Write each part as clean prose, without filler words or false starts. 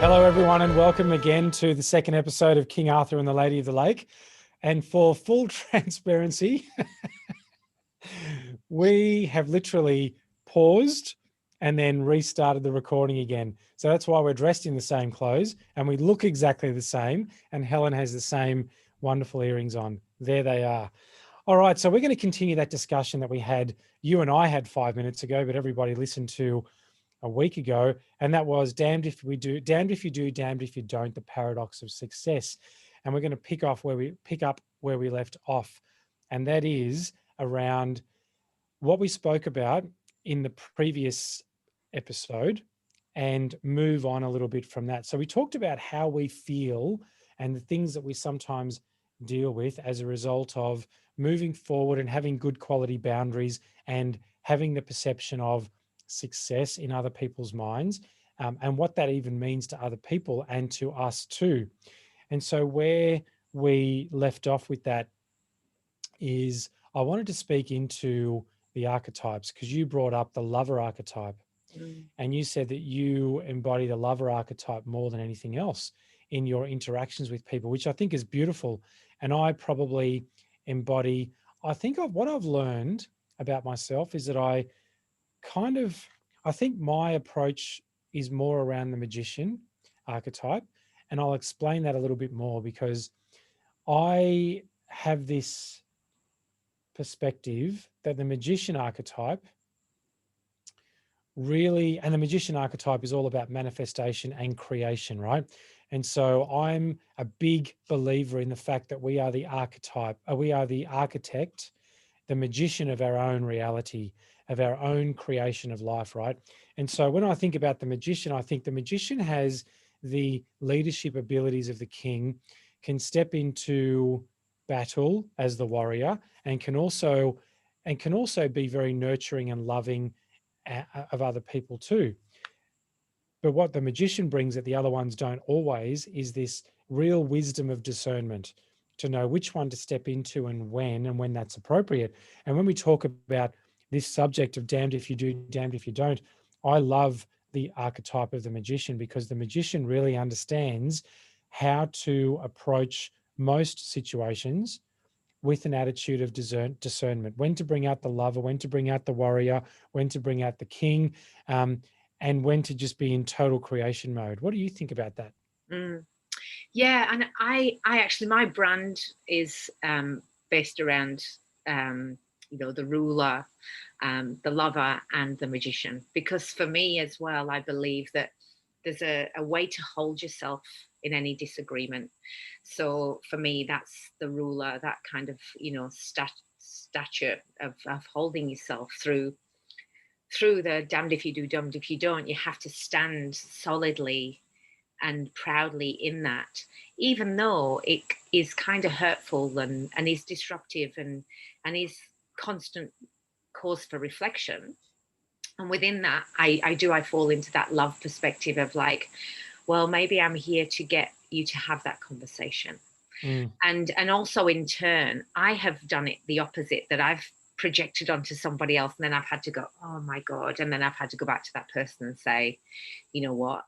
Hello, everyone, and welcome again to the second episode of King Arthur and the Lady of the Lake. And for full transparency, we have literally paused and then restarted the recording again. So that's why we're dressed in the same clothes and we look exactly the same. And Helen has the same wonderful earrings on. There they are. All right, so we're going to continue that discussion that you and I had 5 minutes ago, but everybody listened to a week ago, and that was damned if we do, damned if you do, damned if you don't, the paradox of success. And we're going to pick up where we left off, and that is around what we spoke about in the previous episode and move on a little bit from that. So we talked about how we feel and the things that we sometimes deal with as a result of moving forward and having good quality boundaries and having the perception of success in other people's minds, and what that even means to other people and to us too. And so where we left off with that is I wanted to speak into the archetypes, because you brought up the lover archetype. And you said that you embody the lover archetype more than anything else in your interactions with people, which I think is beautiful. And I probably embody, what I've learned about myself is that I think my approach is more around the magician archetype. And I'll explain that a little bit more, because I have this perspective that the magician archetype and the magician archetype is all about manifestation and creation, right? And so I'm a big believer in the fact that we are the architect, the magician of our own reality, of our own creation of life, right? And so when I think about the magician, I think the magician has the leadership abilities of the king, can step into battle as the warrior, and can also be very nurturing and loving of other people too. But what the magician brings that the other ones don't always is this real wisdom of discernment, to know which one to step into and when that's appropriate. And when we talk about this subject of damned if you do, damned if you don't, I love the archetype of the magician, because the magician really understands how to approach most situations with an attitude of discernment, when to bring out the lover, when to bring out the warrior, when to bring out the king, and when to just be in total creation mode. What do you think about that? Yeah, and I actually, my brand is based around, the ruler, the lover, and the magician. Because for me as well, I believe that there's a way to hold yourself in any disagreement. So for me, that's the ruler, that kind of, stature of holding yourself through the damned if you do, damned if you don't. You have to stand solidly and proudly in that, even though it is kind of hurtful and is disruptive and is constant cause for reflection. And within that, I fall into that love perspective of like, well, maybe I'm here to get you to have that conversation. And also in turn, I have done it the opposite, that I've projected onto somebody else, and then I've had to go, oh my God. And then I've had to go back to that person and say, you know what,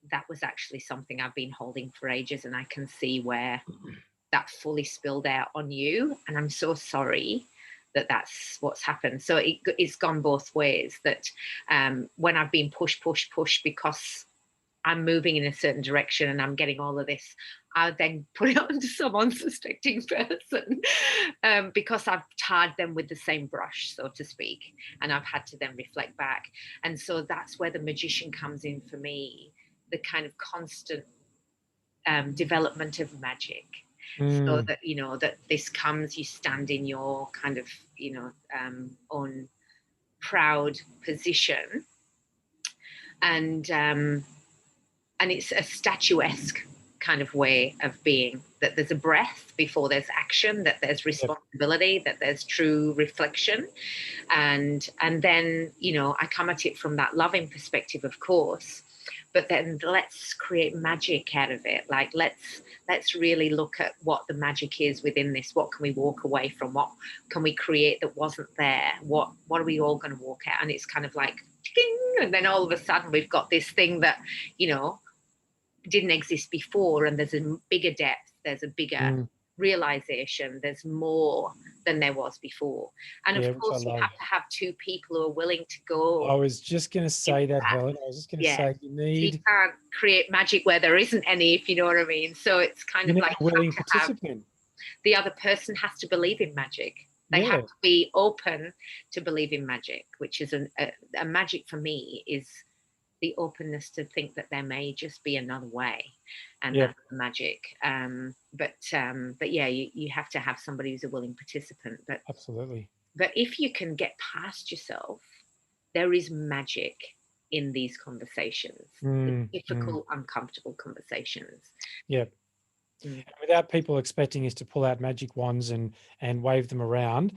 that was actually something I've been holding for ages, and I can see where that fully spilled out on you. And I'm so sorry that that's what's happened. So it's gone both ways, that when I've been pushed because I'm moving in a certain direction and I'm getting all of this, I then put it onto some unsuspecting person because I've tarred them with the same brush, so to speak, and I've had to then reflect back. And so that's where the magician comes in for me, the kind of constant development of magic. So that, that this comes, you stand in your kind of, own proud position, and it's a statuesque kind of way of being, that there's a breath before there's action, that there's responsibility, that there's true reflection. And then, I come at it from that loving perspective, of course, but then let's create magic out of it. Like, let's really look at what the magic is within this. What can we walk away from? What can we create that wasn't there? What are we all going to walk out? And it's kind of like, ding, and then all of a sudden we've got this thing that, didn't exist before, and there's a bigger depth, there's a bigger Mm. realization, there's more than there was before. And Yeah, of which I course, you love. have to have two people who are willing to I go was just going to into say that, that. Helen. I was just going to Yeah. say you So you need can't create magic where there isn't any, if you know what I mean. So it's kind you of need like a you willing have to have, participant. the other person has to believe in magic. They Yeah, have to be open to believe in magic, which is a magic for me is the openness to think that there may just be another way, and yeah, that's the magic. But yeah, you have to have somebody who's a willing participant. absolutely. But if you can get past yourself, there is magic in these conversations, the Mm, mm, difficult, uncomfortable conversations. yeah. Mm, Without people expecting us to pull out magic wands and wave them around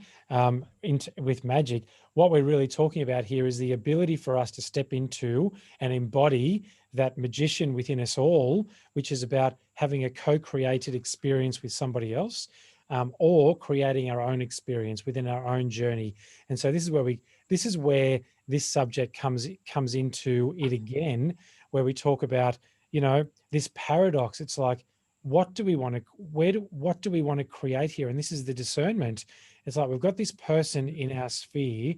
with magic, what we're really talking about here is the ability for us to step into and embody that magician within us all, which is about having a co-created experience with somebody else, or creating our own experience within our own journey. And so this is where this subject comes into it again, where we talk about, this paradox. It's like, what do we want to what do we want to create here? And this is the discernment. It's like we've got this person in our sphere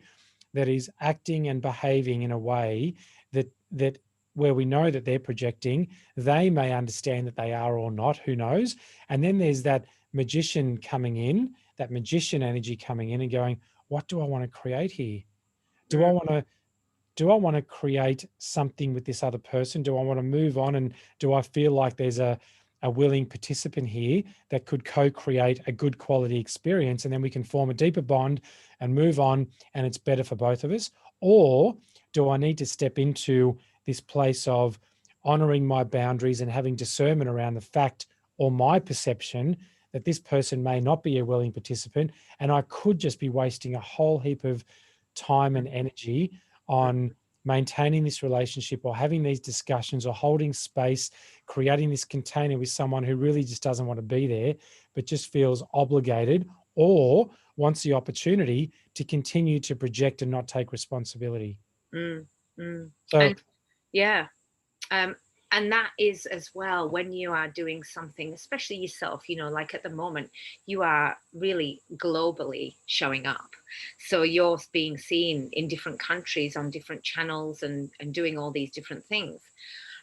that is acting and behaving in a way that where we know that they're projecting. They may understand that they are or not, who knows. And then there's that magician coming in, that magician energy coming in and going, what do I want to create here? do i mm, want to do I want to create something with this other person? Do I want to move on? And do I feel like there's a willing participant here that could co-create a good quality experience? And then we can form a deeper bond and move on, and it's better for both of us. Or do I need to step into this place of honoring my boundaries and having discernment around the fact or my perception that this person may not be a willing participant, and I could just be wasting a whole heap of time and energy mm, on maintaining this relationship or having these discussions or holding space, creating this container with someone who really just doesn't want to be there, but just feels obligated or wants the opportunity to continue to project and not take responsibility. mm, mm. So, And yeah, um, and that is as well when you are doing something, especially yourself, like at the moment, you are really globally showing up. So you're being seen in different countries on different channels and doing all these different things.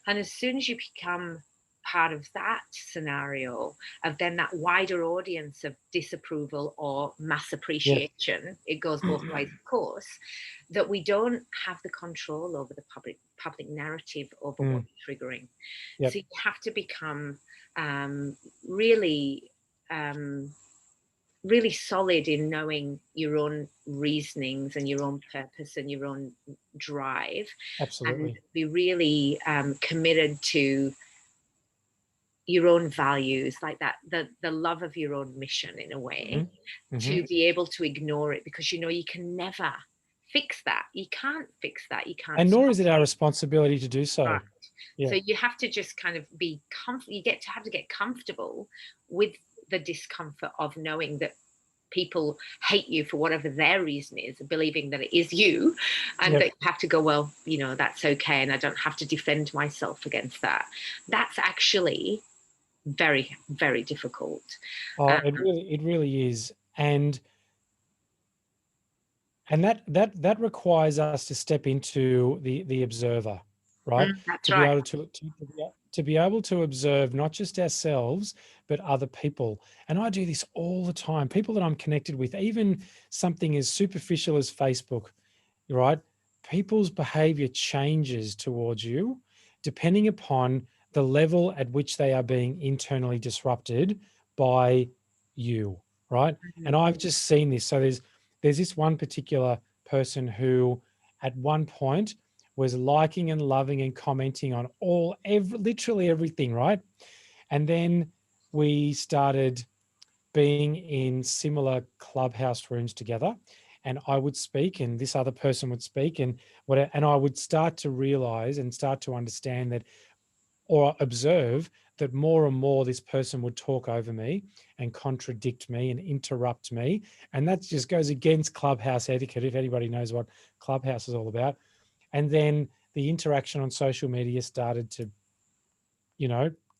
And as soon as you become part of that scenario, of then that wider audience of disapproval or mass yeah, appreciation, it goes both ways, of course, that we don't have the control over the public narrative over what mm, you're triggering. So yep, you have to become really really solid in knowing your own reasonings and your own purpose and your own drive, and absolutely. be really committed to your own values, like that, the love of your own mission in a way, Mm-hmm, mm-hmm. to be able to ignore it, because you can never fix that. You can't fix that. You can't And nor stop is it our responsibility to do so. it. Yeah, So you have to just kind of be comfortable. You have to get comfortable with the discomfort of knowing that people hate you for whatever their reason is, believing that it is you, and that yep. you have to go, well, that's okay, and I don't have to defend myself against that. That's actually very, very difficult. Oh, Um, it really is. And that requires us to step into the observer, right? that's To be right. able to be able to observe not just ourselves but other people. And I do this all the time. People that I'm connected with, even something as superficial as Facebook, right? People's behavior changes towards you depending upon the level at which they are being internally disrupted by you, right? And Mhm. I've just seen this. So there's this one particular person who at one point was liking and loving and commenting on literally everything, right? And then we started being in similar clubhouse rooms together, and I would speak and this other person would speak, and I would start to realize and start to understand that, or observe that more and more this person would talk over me and contradict me and interrupt me. And that just goes against clubhouse etiquette, if anybody knows what clubhouse is all about. And then the interaction on social media started to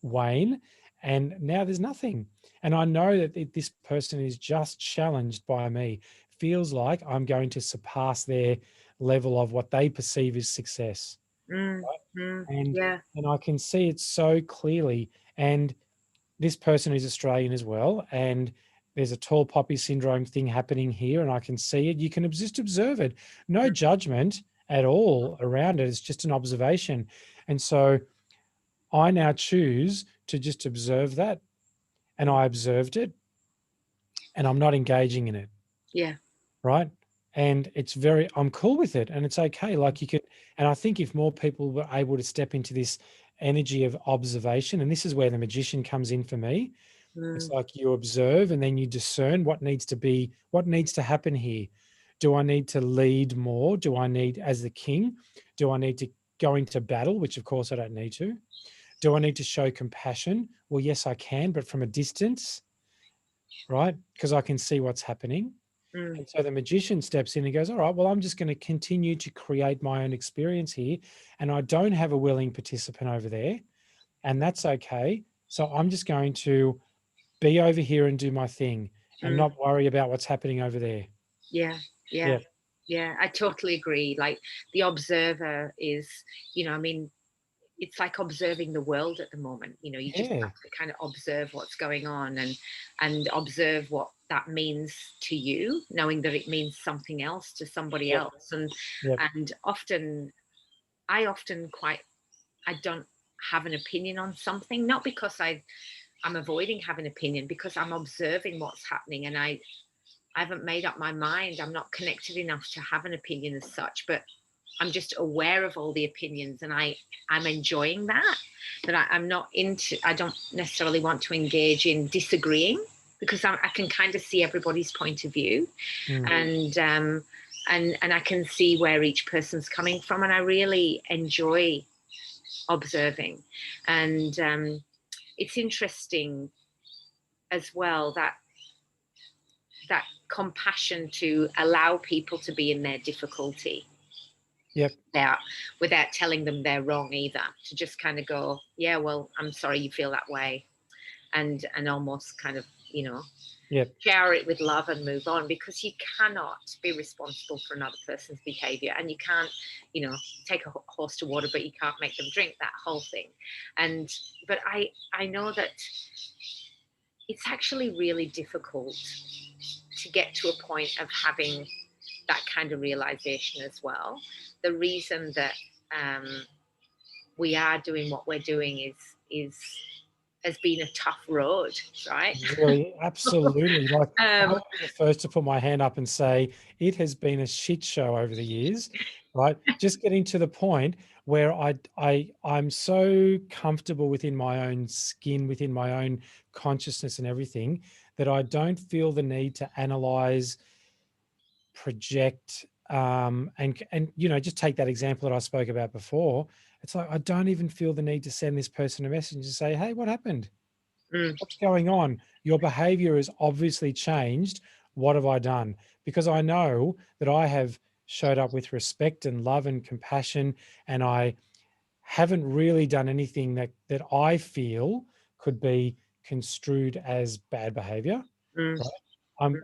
wane, and now there's nothing. And I know that this person is just challenged by me, feels like I'm going to surpass their level of what they perceive as success. Mm, And yeah. and I can see it so clearly. And this person is Australian as well, and there's a tall poppy syndrome thing happening here, and I can see it. You can just observe it. No judgment at all around it. It's just an observation. And so I now choose to just observe that, and I observed it, and I'm not engaging in it. Yeah. Right. And I'm cool with it, and it's okay. Like, you could, and I think if more people were able to step into this energy of observation, and this is where the magician comes in for me. It's Mm, like you observe and then you discern what needs to happen here. Do I need to lead more? Do I need, as the king, do I need to go into battle? Which of course I don't need to. Do I need to show compassion? Well, yes, I can, but from a distance, right? Because I can see what's happening. mm, And so the magician steps in and goes, all right, well, I'm just going to continue to create my own experience here. And I don't have a willing participant over there. And that's okay. So I'm just going to be over here and do my thing and mm. not worry about what's happening over there. Yeah. Yeah. Yeah. Yeah. I totally agree. Like the observer is, I mean, it's like observing the world at the moment. You just Yeah. have to kind of observe what's going on, and observe what that means to you, knowing that it means something else to somebody Yep. else. And Yep. and often I don't have an opinion on something, not because I'm avoiding having an opinion, because I'm observing what's happening, and I haven't made up my mind. I'm not connected enough to have an opinion as such, but I'm just aware of all the opinions, and I'm enjoying that. But I'm not into. I don't necessarily want to engage in disagreeing, because I can kind of see everybody's point of view, Mm. and I can see where each person's coming from, and I really enjoy observing. And it's interesting as well that compassion to allow people to be in their difficulty Yep. without telling them they're wrong either, to just kind of go, yeah, well, I'm sorry you feel that way, and almost kind of, Yep. share it with love and move on, because you cannot be responsible for another person's behavior, and you can't, take a horse to water but you can't make them drink, that whole thing. But I know that it's actually really difficult to get to a point of having that kind of realization as well. The reason that we are doing what we're doing is has been a tough road, right? Really, absolutely. Like, I um, will be the first to put my hand up and say it has been a shit show over the years, right? Just getting to the point where I'm so comfortable within my own skin, within my own consciousness and everything, that I don't feel the need to analyze, project, and just take that example that I spoke about before. It's like I don't even feel the need to send this person a message and say, hey, what happened? mm, What's going on? Your behavior has obviously changed. What have I done? Because I know that I have showed up with respect and love and compassion, and I haven't really done anything that I feel could be construed as bad behavior. mm, Right?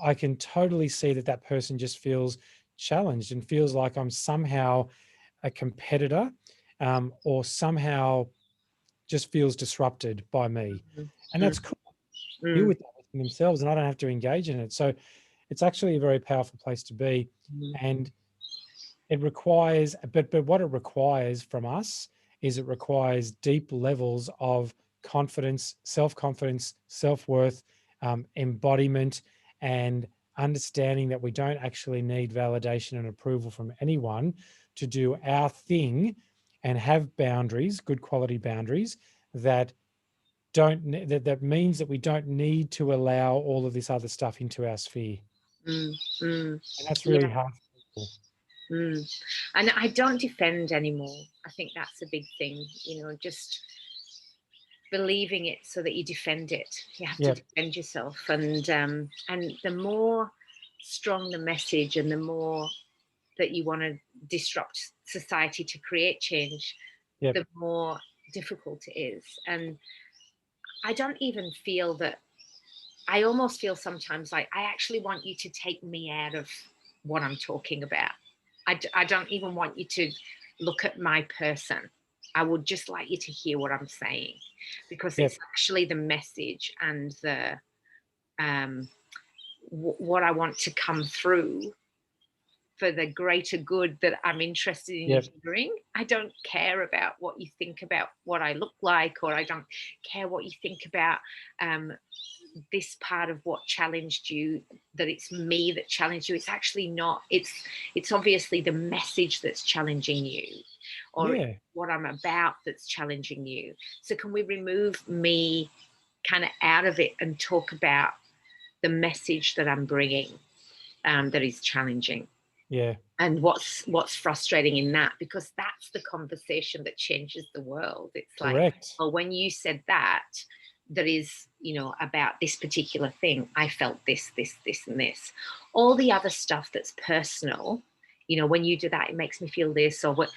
I can totally see that person just feels challenged and feels like I'm somehow a competitor, or somehow just feels disrupted by me. mm, And mm, that's cool. Deal mm, with that within themselves, and I don't have to engage in it. So it's actually a very powerful place to be. mm, And it requires, but what it requires from us is it requires deep levels of confidence, self-confidence, self-worth, embodiment, and understanding that we don't actually need validation and approval from anyone to do our thing, and have boundaries, good quality boundaries, that that means that we don't need to allow all of this other stuff into our sphere. mm, mm. And that's really Yeah. hard for people. Mm. And I don't defend anymore. I think that's a big thing, just believing it so that you defend it. You have to Yep. defend yourself, and the more strong the message, and the more that you want to disrupt society to create change, Yep. the more difficult it is. And I don't even feel that, I almost feel sometimes like I actually want you to take me out of what I'm talking about. I don't even want you to look at my person. I would just like you to hear what I'm saying, because Yep. it's actually the message and the um, what I want to come through for the greater good that I'm interested in you Yep. hearing. I don't care about what you think about what I look like, or I don't care what you think about um, this part of what challenged you, that it's me that challenged you. It's actually not. It's obviously the message that's challenging you, or Yeah. what I'm about that's challenging you. So can we remove me kind of out of it and talk about the message that I'm bringing, that is challenging? Yeah. And what's frustrating in that, because that's the conversation that changes the world. It's like, Correct. well, when you said that, that is, about this particular thing, I felt this and this. All the other stuff that's personal, when you do that, it makes me feel this, or what,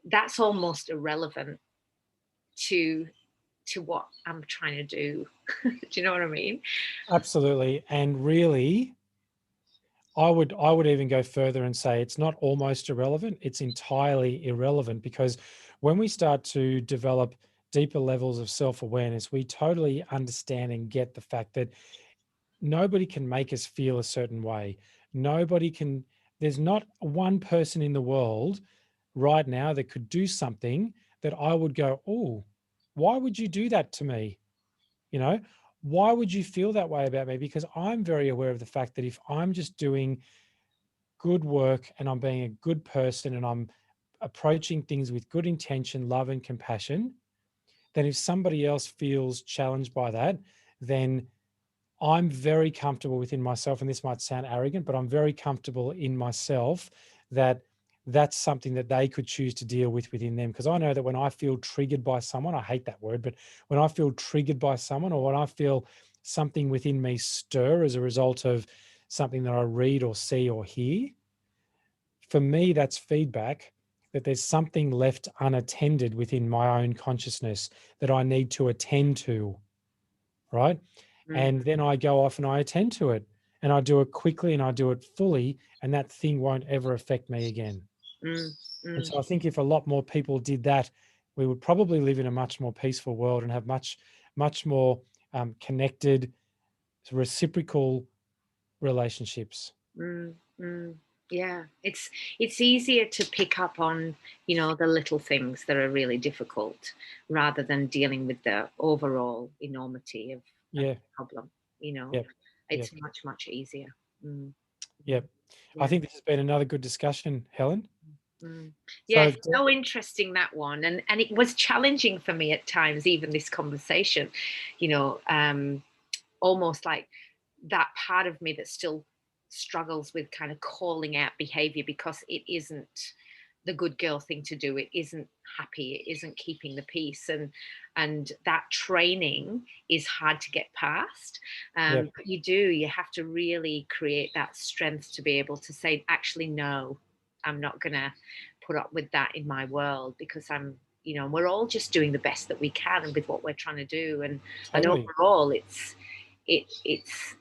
that's almost irrelevant to what I'm trying to do. Do you know what I mean? Absolutely. And really, I would even go further and say it's not almost irrelevant, it's entirely irrelevant, because when we start to develop deeper levels of self-awareness, we totally understand and get the fact that nobody can make us feel a certain way. Nobody can, there's not one person in the world right now that could do something that I would go, "Oh, why would you do that to me?" You know, why would you feel that way about me? Because I'm very aware of the fact that if I'm just doing good work and I'm being a good person and I'm approaching things with good intention, love, and compassion, then if somebody else feels challenged by that, then I'm very comfortable within myself. And this might sound arrogant, but I'm very comfortable in myself that that's something that they could choose to deal with within them. Because I know that when I feel triggered by someone, I hate that word, but when I feel triggered by someone, or when I feel something within me stir as a result of something that I read or see or hear, for me, that's feedback that there's something left unattended within my own consciousness that I need to attend to, right? Mm, And then I go off and I attend to it, and I do it quickly and I do it fully, and that thing won't ever affect me again. mm, And mm, so I think if a lot more people did that, we would probably live in a much more peaceful world and have much more connected, reciprocal relationships. mm, mm. Yeah, it's easier to pick up on, the little things that are really difficult, rather than dealing with the overall enormity of Yeah. the problem. You know, Yep. Yep. it's much easier. Mm, mm, Yep. I yeah. think this has been another good discussion, Helen. Mm. Yeah, So it's so interesting, that one, and it was challenging for me at times, even this conversation, you know, um, almost like that part of me that still struggles with kind of calling out behavior, because it isn't the good girl thing to do. It isn't happy. It isn't keeping the peace, and that training is hard to get past. yep, But you have to really create that strength to be able to say, actually, no, I'm not gonna put up with that in my world, because we're all just doing the best that we can with what we're trying to do, and totally. overall, it's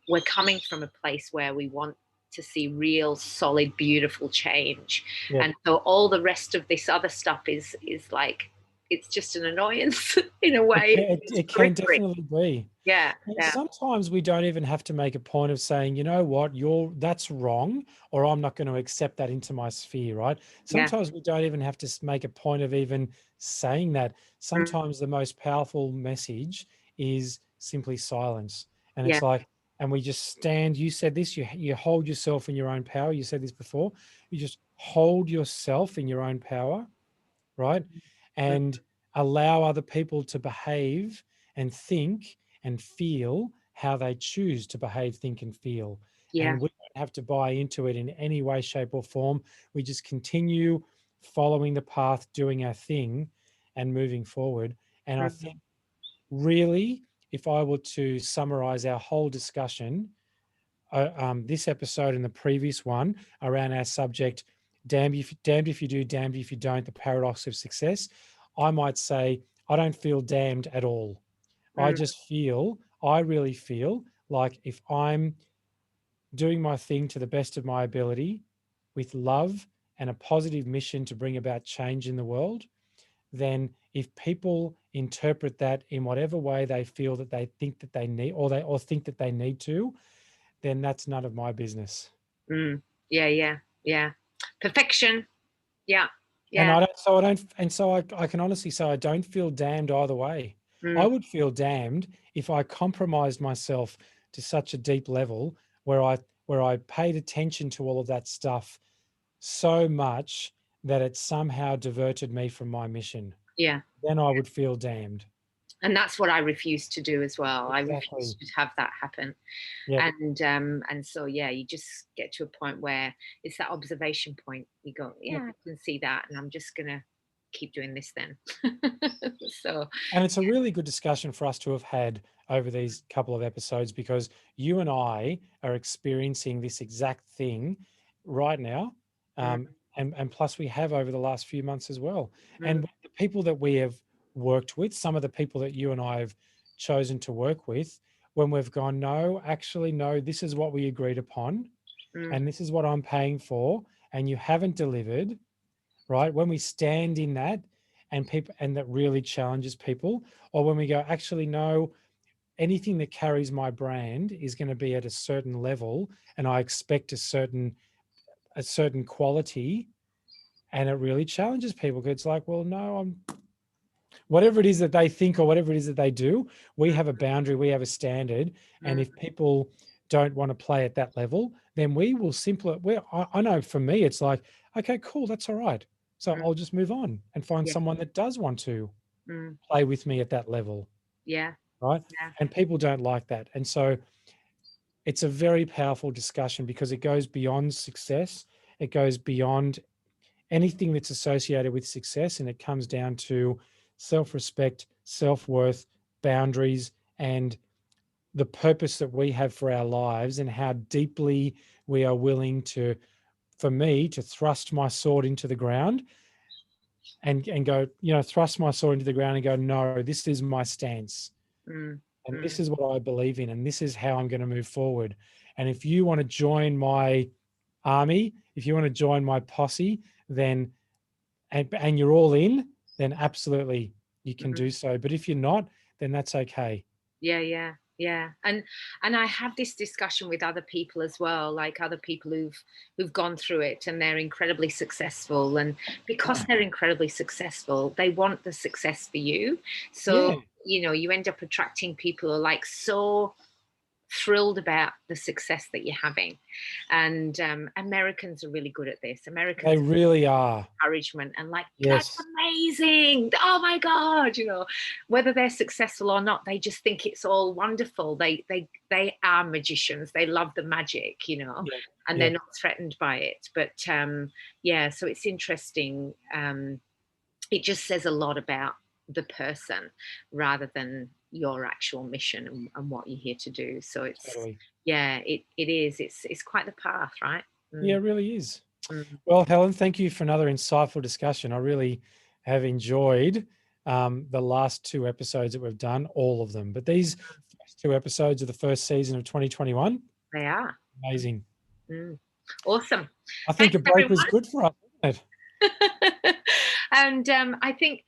we're coming from a place where we want to see real, solid, beautiful change, Yep. and so all the rest of this other stuff is like, it's just an annoyance in a It way. can, it, It's it can periphery. definitely be. Yeah, And yeah, sometimes we don't even have to make a point of saying, you know what, that's wrong, or I'm not going to accept that into my sphere, right? yeah, Sometimes we don't even have to make a point of even saying that. mm, Sometimes the most powerful message is simply silence. And yeah, it's like, and we just stand, you said this, you hold yourself in your own power. You said this before. You just hold yourself in your own power, right? mm, And allow other people to behave and think and feel how they choose to behave, think, and feel. yeah, And we don't have to buy into it in any way, shape, or form. We just continue following the path, doing our thing, and moving forward. And I think, mm, really, if I were to summarize our whole discussion, this episode and the previous one around our subject, damned if you do, damned if you don't, the paradox of success. I might say, I don't feel damned at all. mm, I really feel like if I'm doing my thing to the best of my ability with love and a positive mission to bring about change in the world, then if people interpret that in whatever way they feel that they think that they need, or think that they need to, then that's none of my business. mm. Yeah, yeah, yeah. Perfection. Yeah, And yeah. I can honestly say I don't feel damned either way. I Mm, would feel damned if I compromised myself to such a deep level where I paid attention to all of that stuff so much that it somehow diverted me from my mission. yeah. Then I would feel damned. And that's what I refuse to do as well. I refuse Exactly. to have that happen. Yep. And so yeah, you just get to a point where it's that observation point. You go, Yep. yeah, I can see that, and I'm just gonna keep doing this then. So And it's a really good discussion for us to have had over these couple of episodes, because you and I are experiencing this exact thing right now. mm, And plus, we have over the last few months as well. mm, And the people that we have worked with, some of the people that you and I have chosen to work with, when we've gone, no, actually, no, this is what we agreed upon, mm, and this is what I'm paying for, and you haven't delivered, right? When we stand in that, and that really challenges people, or when we go, actually, no, anything that carries my brand is going to be at a certain level, and I expect a certain quality, and it really challenges people, because it's like, well, no, whatever it is that they think or whatever it is that they do, we mm, have a boundary, we have a standard, and mm, if people don't want to play at that level, then we will simply. I know for me, it's like, okay, cool, that's all right. So mm, I'll just move on and find yeah, someone that does want to mm, play with me at that level, yeah, right? yeah, And people don't like that, and so it's a very powerful discussion because it goes beyond success. It goes beyond anything that's associated with success, and it comes down to self-respect, self-worth, boundaries, and the purpose that we have for our lives, and how deeply we are willing to, for me, to thrust my sword into the ground, and go, thrust my sword into the ground and go, no, this is my stance, mm, and this mm, is what I believe in, and this is how I'm going to move forward. And if you want to join my army, if you want to join my posse, then and you're all in, then absolutely you can mm. do so. But if you're not, then that's okay. Yeah, yeah, yeah. And I have this discussion with other people as well, like other people who've gone through it and they're incredibly successful. And because they're incredibly successful, they want the success for you. Yeah, So, you end up attracting people who are like so thrilled about the success that you're having. And Americans are really good at this. they Americans really are. encouragement and like, that's Yes, amazing, oh my god, whether they're successful or not, they just think it's all wonderful. They are magicians, they love the magic, yeah, and they're yeah, not threatened by it. But yeah, so it's interesting. It just says a lot about the person rather than your actual mission and what you're here to do. So it's, totally. yeah, it is, it's quite the path, right? Yeah, Mm, it really is. mm. Well, Helen, thank you for another insightful discussion. I really have enjoyed the last two episodes that we've done, all of them. But these first two episodes of the first season of 2021, They are. amazing. Mm. Awesome. I think Thanks, a break was everyone. good for us, wasn't it? And I think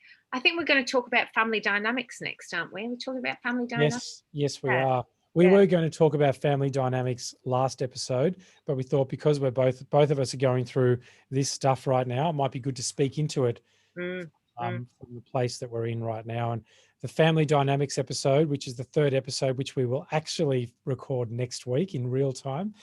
we're going to talk about family dynamics next, aren't we? We're talking about family dynamics. Yes, we Yeah, are. We yeah. were going to talk about family dynamics last episode, but we thought because we're both of us are going through this stuff right now, it might be good to speak into it Mm, mm, from the place that we're in right now. And the family dynamics episode, which is the third episode, which we will actually record next week in real time,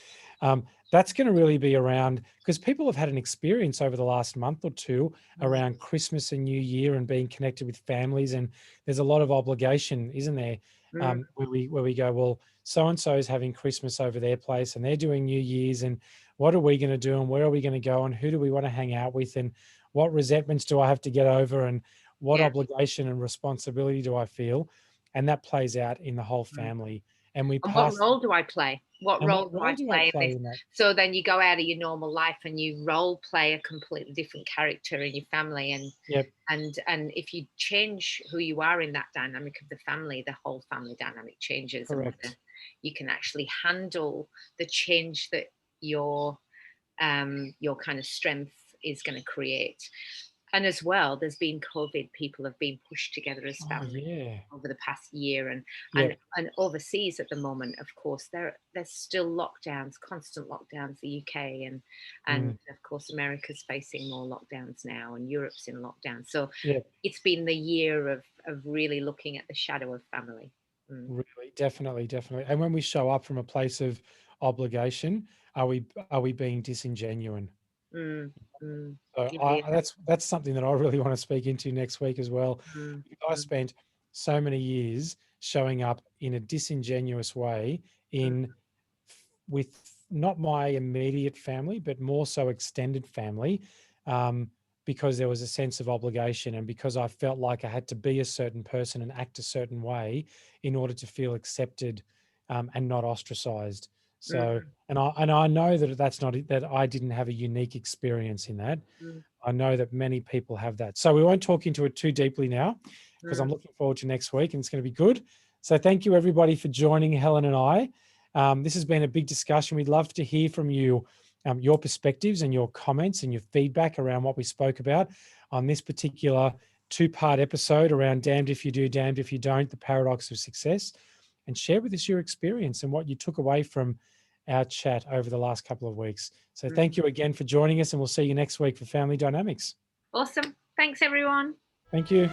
that's going to really be around, because people have had an experience over the last month or two mm, around Christmas and New Year and being connected with families, and there's a lot of obligation, isn't there? mm. Where we go, well, so and so is having Christmas over their place, and they're doing New Year's, and what are we going to do, and where are we going to go, and who do we want to hang out with, and what resentments do I have to get over, and what Yeah. obligation and responsibility do I feel? And that plays out in the whole Mm, family. and we And what pass. role do I play? What And role what do role I do I play in play this? in that? So then you go out of your normal life and you role play a completely different character in your family, Yep, and if you change who you are in that dynamic of the family, the whole family dynamic changes, and whether correct. you can actually handle the change that your kind of strength is going to create. And as well, there's been COVID. People have been pushed together as Oh family yeah. over the past year, and Yep. overseas at the moment, of course, there's still lockdowns, constant lockdowns. The UK and Mm, of course America's facing more lockdowns now, and Europe's in lockdown. So yep. it's been the year of really looking at the shadow of family. Mm, Really, definitely, definitely. And when we show up from a place of obligation, are we being disingenuine? mm, mm. So It is. that's something that I really want to speak into next week as well. Mm, I mm, spent so many years showing up in a disingenuous way mm, in with not my immediate family, but more so extended family, um, because there was a sense of obligation and because I felt like I had to be a certain person and act a certain way in order to feel accepted, and not ostracized. So, mm, and I know that that's not that I didn't have a unique experience in that. mm, I know that many people have that. So we won't talk into it too deeply now because I'm mm. looking forward to next week and it's going to be good. So thank you everybody for joining Helen and I. This has been a big discussion. We'd love to hear from you, your perspectives and your comments and your feedback around what we spoke about on this particular two-part episode around damned if you do, damned if you don't, the paradox of success. And share with us your experience and what you took away from our chat over the last couple of weeks. So Mm. thank you again for joining us, and we'll see you next week for Family Dynamics. Awesome. Thanks, everyone. Thank you.